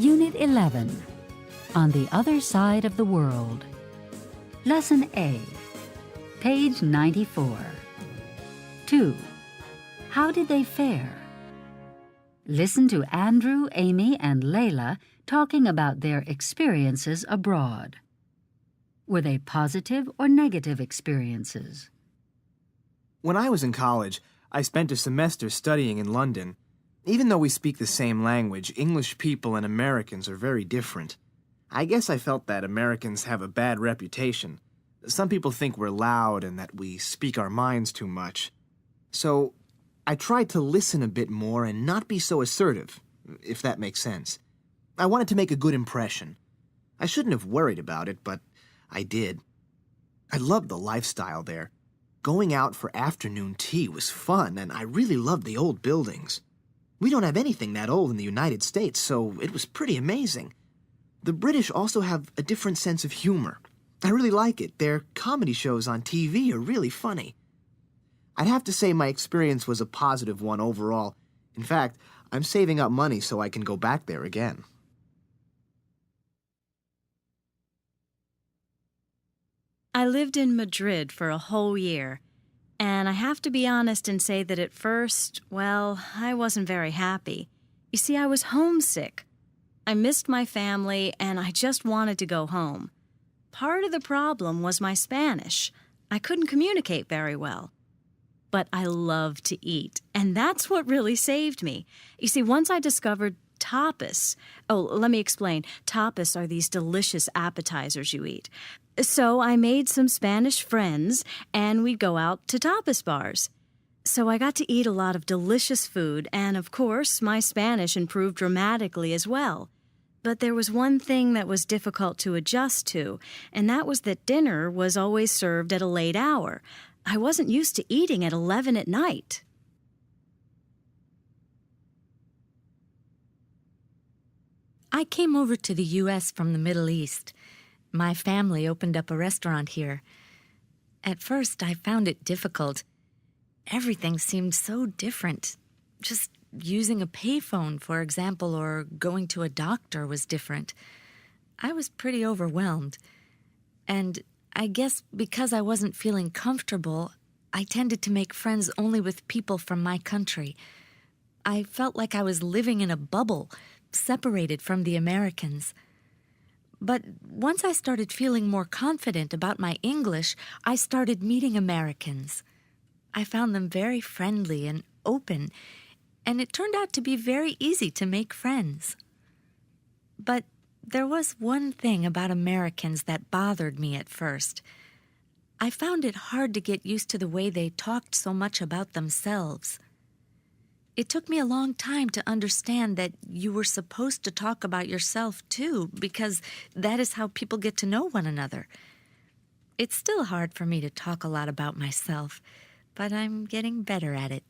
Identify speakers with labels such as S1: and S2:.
S1: Unit 11, On the Other Side of the World. Lesson A, page 94. 2. How did they fare? Listen to Andrew, Amy, and Layla talking about their experiences abroad. Were they positive or negative experiences?
S2: When I was in college, I spent a semester studying in London. Even though we speak the same language, English people and Americans are very different. I guess I felt that Americans have a bad reputation. Some people think we're loud and that we speak our minds too much. So I tried to listen a bit more and not be so assertive, if that makes sense. I wanted to make a good impression. I shouldn't have worried about it, but I did. I loved the lifestyle there. Going out for afternoon tea was fun, and I really loved the old buildings. We don't have anything that old in the United States, so it was pretty amazing. The British also have a different sense of humor. I really like it. Their comedy shows on TV are really funny. I'd have to say my experience was a positive one overall. In fact, I'm saving up money so I can go back there again.
S3: I lived in Madrid for a whole year. And I have to be honest and say that at first, well, I wasn't very happy. You see, I was homesick. I missed my family, and I just wanted to go home. Part of the problem was my Spanish. I couldn't communicate very well. But I loved to eat, and that's what really saved me. You see, once I discovered tapas. Oh, let me explain. Tapas are these delicious appetizers you eat. So I made some Spanish friends, and we'd go out to tapas bars. So I got to eat a lot of delicious food, and of course, my Spanish improved dramatically as well. But there was one thing that was difficult to adjust to, and that was that dinner was always served at a late hour. I wasn't used to eating at 11 at night.
S4: I came over to the U.S. from the Middle East. My family opened up a restaurant here. At first, I found it difficult. Everything seemed so different. Just using a payphone, for example, or going to a doctor was different. I was pretty overwhelmed. And I guess because I wasn't feeling comfortable, I tended to make friends only with people from my country. I felt like I was living in a bubble, separated from the Americans. But once I started feeling more confident about my English, I started meeting Americans. I found them very friendly and open, and it turned out to be very easy to make friends. But there was one thing about Americans that bothered me at first. I found it hard to get used to the way they talked so much about themselves. It took me a long time to understand that you were supposed to talk about yourself, too, because that is how people get to know one another. It's still hard for me to talk a lot about myself, but I'm getting better at it.